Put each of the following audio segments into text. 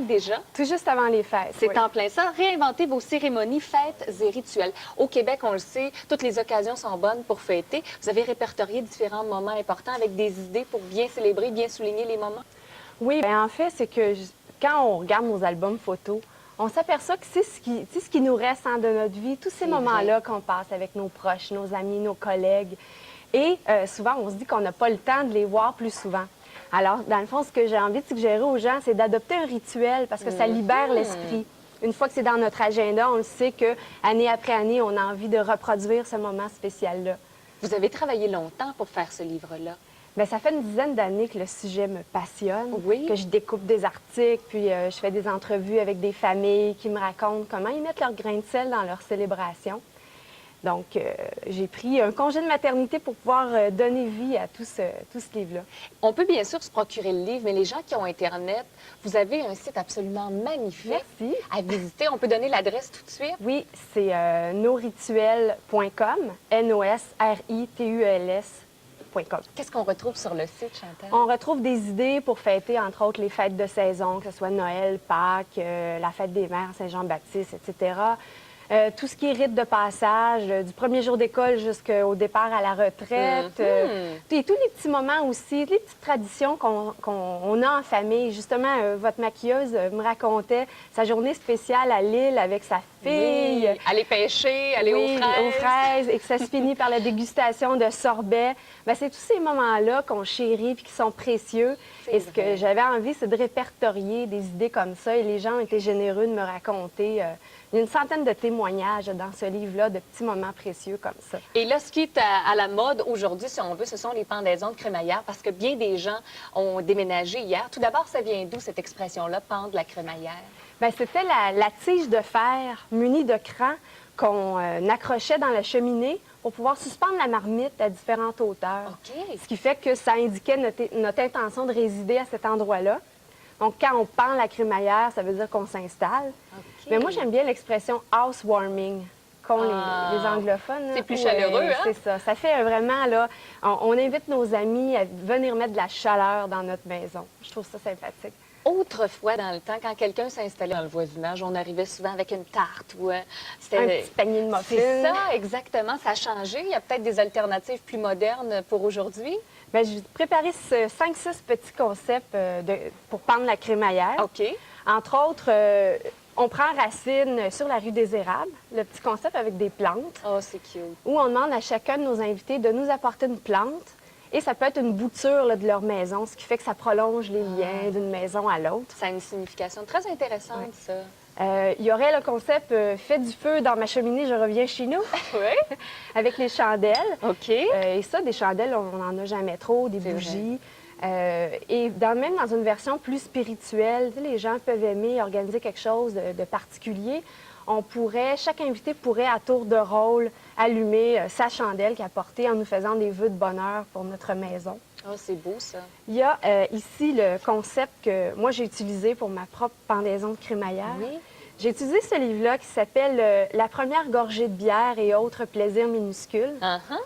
déjà? Tout juste avant les fêtes. C'est oui. en plein ça. Réinventer vos cérémonies, fêtes et rituels. Au Québec, on le sait, toutes les occasions sont bonnes pour fêter. Vous avez répertorié différents moments importants avec des idées pour bien célébrer, bien souligner les moments? Oui, bien, en fait, c'est que quand on regarde nos albums photos, on s'aperçoit que c'est ce qui nous reste de notre vie, tous ces C'est moments-là qu'on passe avec nos proches, nos amis, nos collègues. Et souvent, on se dit qu'on n'a pas le temps de les voir plus souvent. Alors, dans le fond, ce que j'ai envie de suggérer aux gens, c'est d'adopter un rituel parce que ça libère l'esprit. Une fois que c'est dans notre agenda, on le sait que année après année, on a envie de reproduire ce moment spécial-là. Vous avez travaillé longtemps pour faire ce livre-là. Bien, ça fait une dizaine d'années que le sujet me passionne, Oui. que je découpe des articles, puis je fais des entrevues avec des familles qui me racontent comment ils mettent leur grain de sel dans leur célébration. Donc, j'ai pris un congé de maternité pour pouvoir donner vie à tout ce livre-là. On peut bien sûr se procurer le livre, mais les gens qui ont Internet, vous avez un site absolument magnifique Merci. à visiter. On peut donner l'adresse tout de suite. Oui, c'est nosrituels.com, NOSRITUELS.com. Qu'est-ce qu'on retrouve sur le site, Chantal? On retrouve des idées pour fêter, entre autres, les fêtes de saison, que ce soit Noël, Pâques, la fête des mères, Saint-Jean-Baptiste, etc. Tout ce qui est rite de passage, du premier jour d'école jusqu'au départ à la retraite. Et tous les petits moments aussi, les petites traditions qu'on a en famille. Justement, votre maquilleuse me racontait sa journée spéciale à Lille avec sa fille. Oui, aller pêcher, aller Oui, aux fraises. et que ça se finit par la dégustation de sorbet. Bien, c'est tous ces moments-là qu'on chérit et qui sont précieux. Et ce que j'avais envie, c'est de répertorier des idées comme ça. Et les gens ont été généreux de me raconter. Il y a une centaine de témoignages dans ce livre-là, de petits moments précieux comme ça. Et là, ce qui est à la mode aujourd'hui, si on veut, ce sont les pendaisons de crémaillère, parce que bien des gens ont déménagé hier. Tout d'abord, ça vient d'où, cette expression-là, pendre la crémaillère? Bien, c'était la tige de fer munie de cran qu'on accrochait dans la cheminée pour pouvoir suspendre la marmite à différentes hauteurs. OK. Ce qui fait que ça indiquait notre intention de résider à cet endroit-là. Donc, quand on pend la crémaillère, ça veut dire qu'on s'installe. OK. Mais moi, j'aime bien l'expression « housewarming » qu'ont les anglophones. C'est plus chaleureux, hein? C'est ça. Ça fait vraiment, là, on invite nos amis à venir mettre de la chaleur dans notre maison. Je trouve ça sympathique. Autrefois, dans le temps, quand quelqu'un s'installait dans le voisinage, on arrivait souvent avec une tarte ou c'était Un petit panier de muffins. C'est ça, exactement. Ça a changé. Il y a peut-être des alternatives plus modernes pour aujourd'hui. Bien, je vais te préparer 5-6 petits concepts pour pendre la crémaillère. OK. Entre autres, on prend racine sur la rue des Érables, le petit concept avec des plantes, Oh, c'est cute. où on demande à chacun de nos invités de nous apporter une plante. Et ça peut être une bouture là, de leur maison, ce qui fait que ça prolonge les liens d'une maison à l'autre. Ça a une signification très intéressante, ça. Il y aurait le concept fais du feu dans ma cheminée, je reviens chez nous, Oui. avec les chandelles. OK. Et ça, des chandelles, on n'en a jamais trop, des C'est bougies. Et même dans une version plus spirituelle, tu sais, les gens peuvent aimer organiser quelque chose de particulier. Chaque invité pourrait, à tour de rôle, allumer sa chandelle qu'il a portée en nous faisant des vœux de bonheur pour notre maison. Oh, c'est beau, ça. Il y a ici le concept que moi j'ai utilisé pour ma propre pendaison de crémaillère. Oui. J'ai utilisé ce livre-là qui s'appelle La première gorgée de bière et autres plaisirs minuscules. Uh-huh.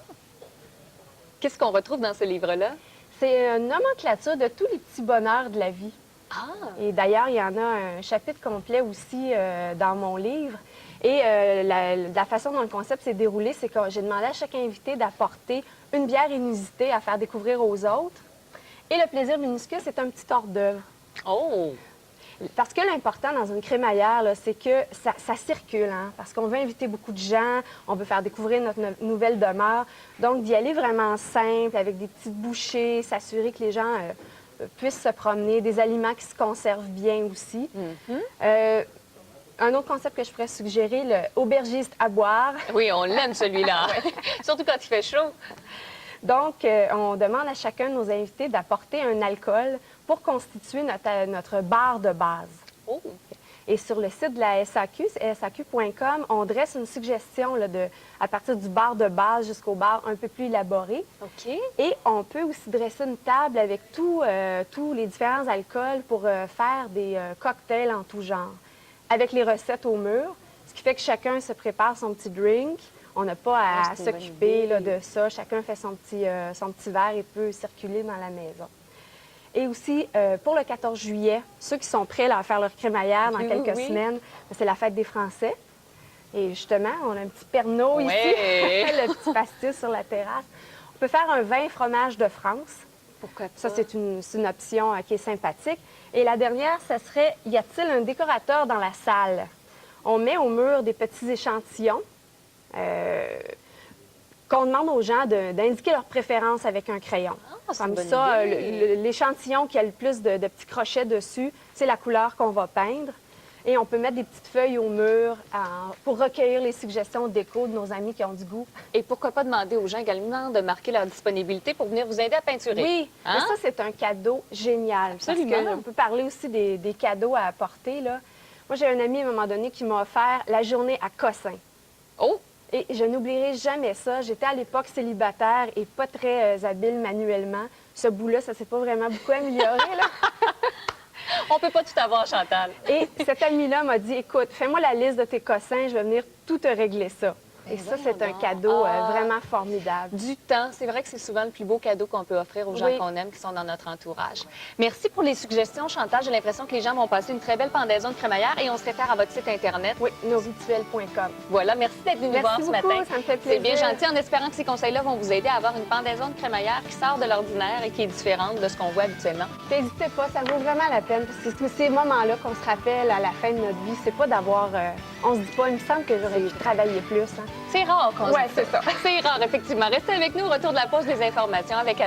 Qu'est-ce qu'on retrouve dans ce livre-là? C'est une nomenclature de tous les petits bonheurs de la vie. Ah! Et d'ailleurs, il y en a un chapitre complet aussi dans mon livre. Et la façon dont le concept s'est déroulé, c'est que j'ai demandé à chaque invité d'apporter une bière inusitée à faire découvrir aux autres. Et le plaisir minuscule, c'est un petit hors-d'œuvre. Oh! Parce que l'important dans une crémaillère, là, c'est que ça circule, hein, parce qu'on veut inviter beaucoup de gens, on veut faire découvrir notre nouvelle demeure. Donc, d'y aller vraiment simple, avec des petites bouchées, s'assurer que les gens puissent se promener, des aliments qui se conservent bien aussi. Un autre concept que je pourrais suggérer, le aubergiste à boire. Oui, on l'aime, celui-là. Surtout quand il fait chaud. Donc, on demande à chacun de nos invités d'apporter un alcool pour constituer notre bar de base. Oh! Et sur le site de la SAQ, saq.com, on dresse une suggestion là, à partir du bar de base jusqu'au bar un peu plus élaboré. OK. Et on peut aussi dresser une table avec tous les différents alcools pour faire des cocktails en tout genre, avec les recettes au mur, ce qui fait que chacun se prépare son petit drink. On n'a pas à c'est une bonne s'occuper idée. de ça. Chacun fait son petit verre et peut circuler dans la maison. Et aussi, pour le 14 juillet, ceux qui sont prêts là, à faire leur crémaillère dans Oui, quelques oui. semaines, c'est la fête des Français. Et justement, on a un petit Pernod Ouais. ici, le petit pastis sur la terrasse. On peut faire un vin fromage de France. Pourquoi pas? Ça, c'est une option qui est sympathique. Et la dernière, ça serait, y a-t-il un décorateur dans la salle? On met au mur des petits échantillons qu'on demande aux gens d'indiquer leur préférence avec un crayon. Ah, c'est une Comme bonne ça, idée. l'échantillon qui a le plus de petits crochets dessus, c'est la couleur qu'on va peindre. Et on peut mettre des petites feuilles au mur pour recueillir les suggestions de déco de nos amis qui ont du goût. Et pourquoi pas demander aux gens également de marquer leur disponibilité pour venir vous aider à peinturer? Oui, Hein? mais ça, c'est un cadeau génial. Absolument. Parce qu'on peut parler aussi des cadeaux à apporter, là. Moi, j'ai un ami, à un moment donné, qui m'a offert la journée à Cossin. Oh! Et je n'oublierai jamais ça. J'étais à l'époque célibataire et pas très habile manuellement. Ce bout-là, ça s'est pas vraiment beaucoup amélioré, là. On peut pas tout avoir, Chantal. Et cet ami-là m'a dit, écoute, fais-moi la liste de tes cossins, je vais venir tout te régler ça. Et ça, voyons c'est un donc. cadeau Ah. vraiment formidable. Du temps. C'est vrai que c'est souvent le plus beau cadeau qu'on peut offrir aux gens Oui. qu'on aime, qui sont dans notre entourage. Merci pour les suggestions, Chantal. J'ai l'impression que les gens vont passer une très belle pendaison de crémaillère et on se réfère à votre site Internet. Oui, nosrituels.com. Voilà, merci d'être venu nous voir Merci ce beaucoup, matin. ça me fait C'est bien plaisir. gentil, en espérant que ces conseils-là vont vous aider à avoir une pendaison de crémaillère qui sort de l'ordinaire et qui est différente de ce qu'on voit habituellement. N'hésitez pas, ça vaut vraiment la peine. Parce que c'est ces moments-là qu'on se rappelle à la fin de notre vie. C'est pas d'avoir... on se dit pas, il me semble que j'aurais dû travailler plus. Hein. C'est rare qu'on se Ouais, dise c'est ça. C'est rare, effectivement. Restez avec nous au retour de la pause des informations avec